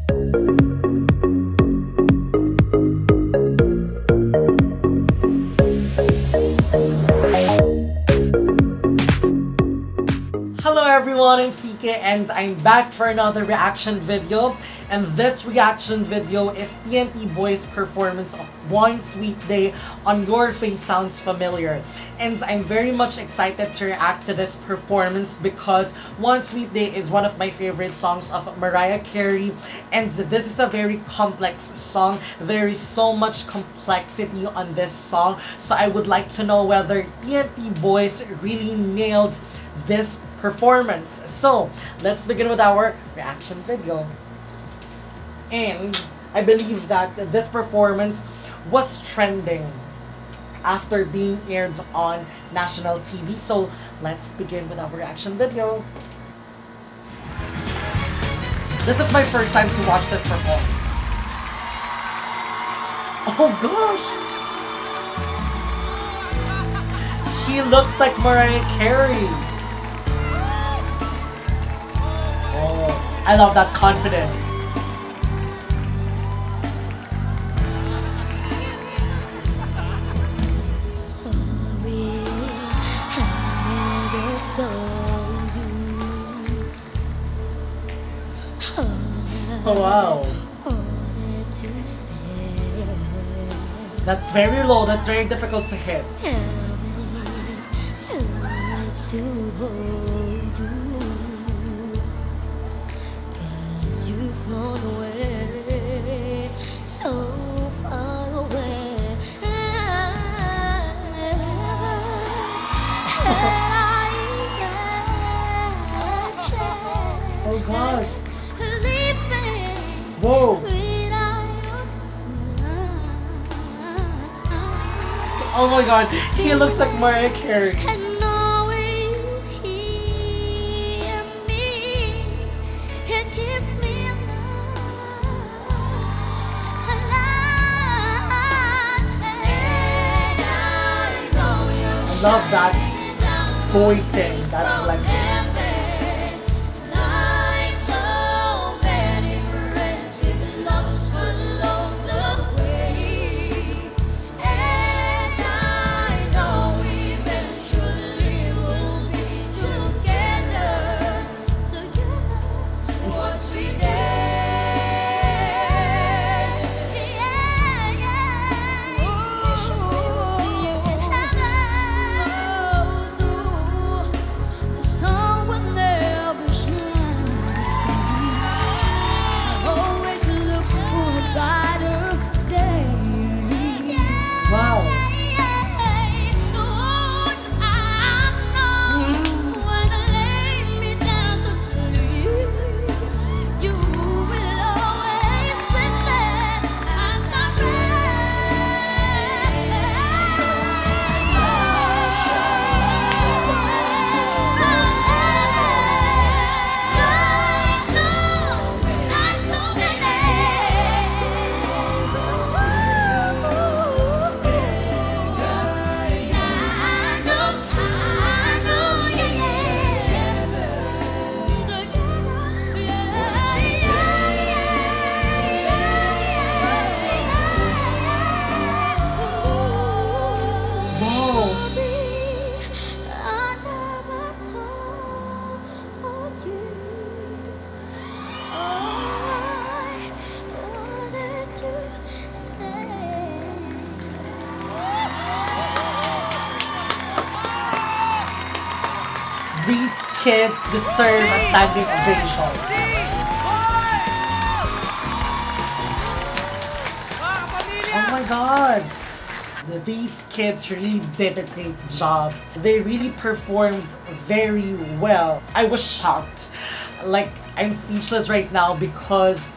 Hello everyone, I'm CK and I'm back for another reaction video. And this reaction video is TNT Boys' performance of One Sweet Day on Your Face Sounds Familiar. And I'm very much excited to react to this performance because One Sweet Day is one of my favorite songs of Mariah Carey. And this is a very complex song. There is so much complexity on this song. So I would like to know whether TNT Boys really nailed this performance. So let's begin with our reaction video. And I believe that this performance was trending after being aired on national TV. So let's begin with our reaction video. This is my first time to watch this performance. Oh gosh! He looks like Mariah Carey. Oh, I love that confidence. Oh wow. That's very low, that's very difficult to hit. Oh gosh. Whoa. Oh my god, he looks like Mariah Carey. I love that voicing, that electric. These kids deserve a standing ovation. Oh my god! These kids really did a great job. They really performed very well. I was shocked. Like, I'm speechless right now because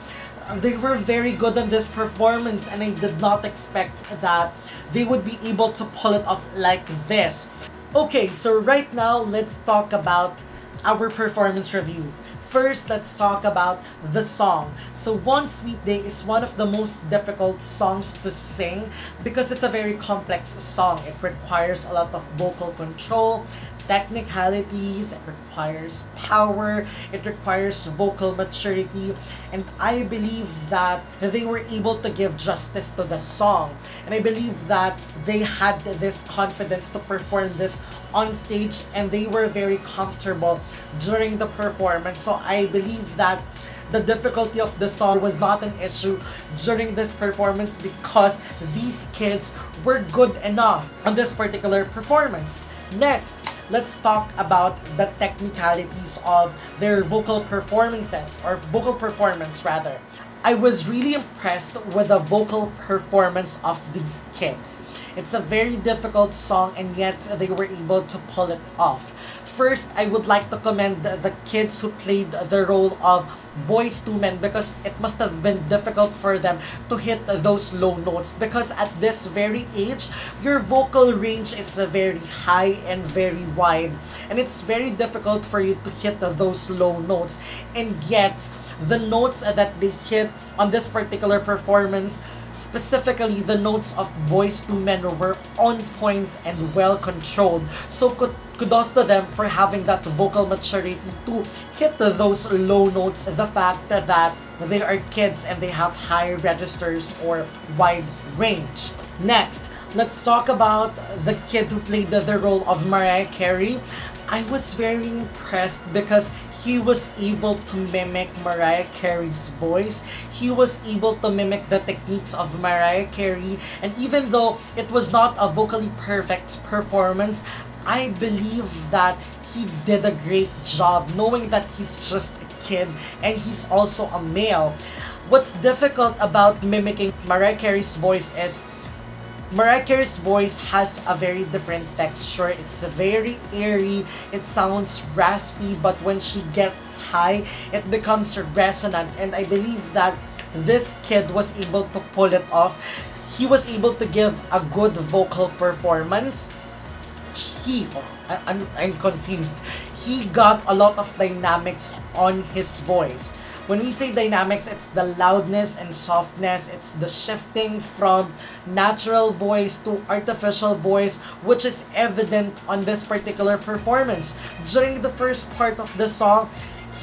they were very good on this performance and I did not expect that they would be able to pull it off like this. Okay, so right now, let's talk about our performance review. First, let's talk about the song. So One Sweet Day is one of the most difficult songs to sing because it's a very complex song. It requires a lot of vocal control, technicalities, it requires power, it requires vocal maturity, and I believe that they were able to give justice to the song. And I believe that they had this confidence to perform this on stage, and they were very comfortable during the performance. So I believe that the difficulty of the song was not an issue during this performance because these kids were good enough on this particular performance. Next, let's talk about the technicalities of their vocal performances, or vocal performance rather. I was really impressed with the vocal performance of these kids. It's a very difficult song and yet they were able to pull it off. First, I would like to commend the kids who played the role of Boyz II Men, because it must have been difficult for them to hit those low notes, because at this very age, your vocal range is very high and very wide, and it's very difficult for you to hit those low notes. And yet, the notes that they hit on this particular performance, specifically the notes of Boyz II Men, were on point and well controlled. So kudos to them for having that vocal maturity to hit those low notes. The fact that they are kids and they have high registers or wide range. Next, let's talk about the kid who played the role of Mariah Carey. I was very impressed because he was able to mimic Mariah Carey's voice. He was able to mimic the techniques of Mariah Carey. And even though it was not a vocally perfect performance, I believe that he did a great job, knowing that he's just a kid and he's also a male. What's difficult about mimicking Mariah Carey's voice is Mariah Carey's voice has a very different texture. It's very airy, it sounds raspy, but when she gets high, it becomes resonant. And I believe that this kid was able to pull it off. He was able to give a good vocal performance. I'm confused. He got a lot of dynamics on his voice. When we say dynamics, it's the loudness and softness. It's the shifting from natural voice to artificial voice, which is evident on this particular performance. During the first part of the song,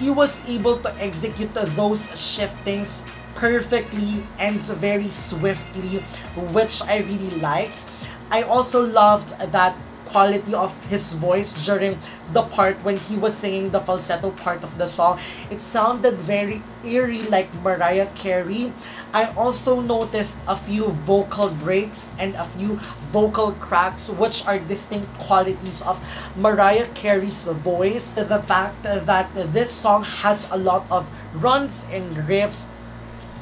he was able to execute those shiftings perfectly and very swiftly, which I really liked. I also loved that quality of his voice during the part when he was singing the falsetto part of the song. It sounded very eerie like Mariah Carey. I also noticed a few vocal breaks and a few vocal cracks, which are distinct qualities of Mariah Carey's voice. The fact that this song has a lot of runs and riffs,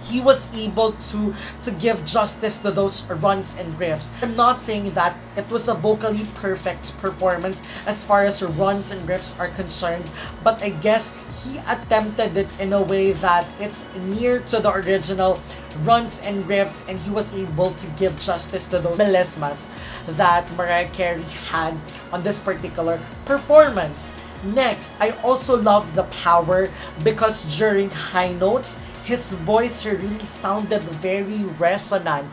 he was able to give justice to those runs and riffs. I'm not saying that it was a vocally perfect performance as far as runs and riffs are concerned, but I guess he attempted it in a way that it's near to the original runs and riffs, and he was able to give justice to those melismas that Mariah Carey had on this particular performance. Next, I also love the power, because during high notes, his voice really sounded very resonant,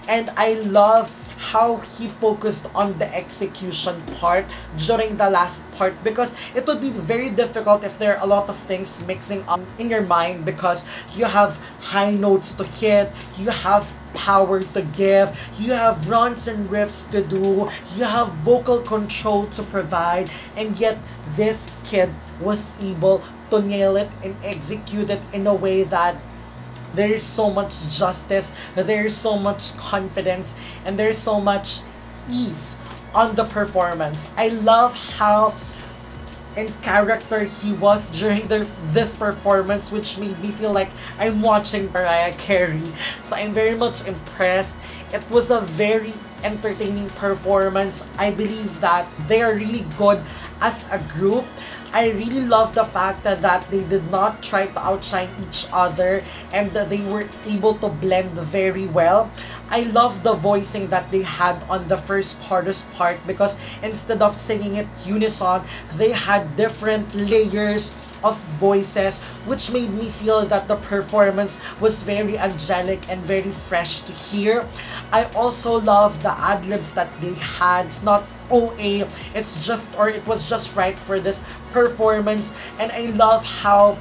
and I love how he focused on the execution part during the last part, because it would be very difficult if there are a lot of things mixing up in your mind, because you have high notes to hit, you have power to give, you have runs and riffs to do, you have vocal control to provide, and yet this kid was able to nail it and execute it in a way that there is so much justice, there is so much confidence, and there is so much ease on the performance. I love how in character he was during this performance, which made me feel like I'm watching Mariah Carey. So I'm very much impressed. It was a very entertaining performance. I believe that they are really good as a group. I really love the fact that they did not try to outshine each other, and that they were able to blend very well. I love the voicing that they had on the first chorus part, because instead of singing it unison, they had different layers of voices, which made me feel that the performance was very angelic and very fresh to hear. I also love the ad-libs that they had. It's not OA. It was just right for this performance, and I love how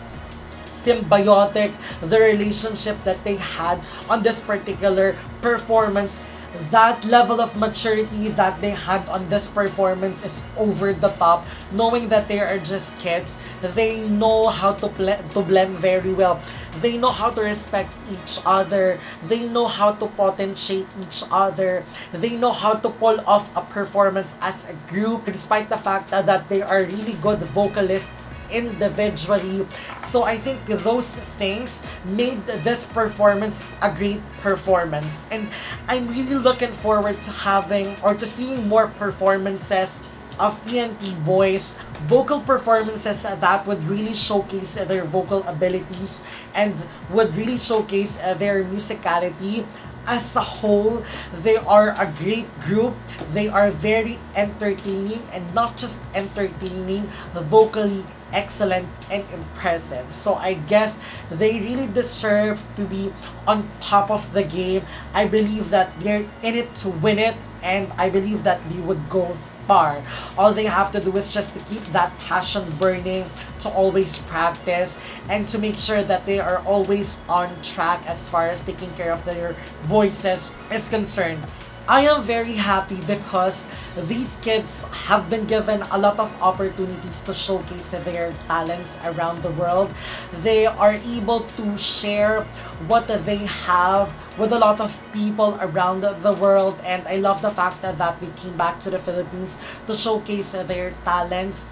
symbiotic the relationship that they had on this particular performance. That level of maturity that they had on this performance is over the top. Knowing that they are just kids, they know how to blend very well. They know how to respect each other. They know how to potentiate each other. They know how to pull off a performance as a group, despite the fact that they are really good vocalists individually. So I think those things made this performance a great performance. And I'm really looking forward to having or to seeing more performances of TNT Boys, vocal performances that would really showcase their vocal abilities and would really showcase their musicality. As a whole, they are a great group. They are very entertaining, and not just entertaining, vocally excellent and impressive. So I guess they really deserve to be on top of the game. I believe that they're in it to win it, and I believe that they would go far. All they have to do is just to keep that passion burning, to always practice, and to make sure that they are always on track as far as taking care of their voices is concerned. I am very happy because these kids have been given a lot of opportunities to showcase their talents around the world. They are able to share what they have with a lot of people around the world, and I love the fact that they came back to the Philippines to showcase their talents.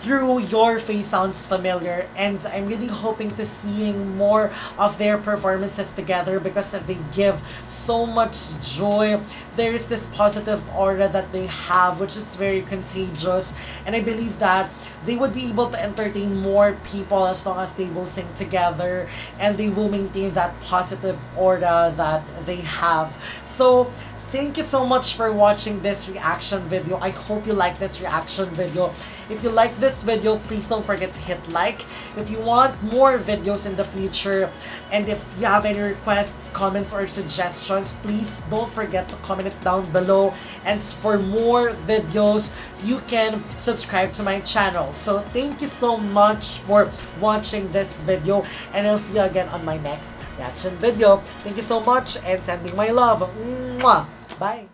Through Your Face Sounds Familiar, and I'm really hoping to seeing more of their performances together because they give so much joy. There is this positive aura that they have, which is very contagious, and I believe that they would be able to entertain more people as long as they will sing together and they will maintain that positive aura that they have. So thank you so much for watching this reaction video. I hope you like this reaction video. If you like this video, please don't forget to hit like. If you want more videos in the future, and if you have any requests, comments, or suggestions, please don't forget to comment it down below. And for more videos, you can subscribe to my channel. So thank you so much for watching this video, and I'll see you again on my next reaction video. Thank you so much, and sending my love. Mwah! Bye!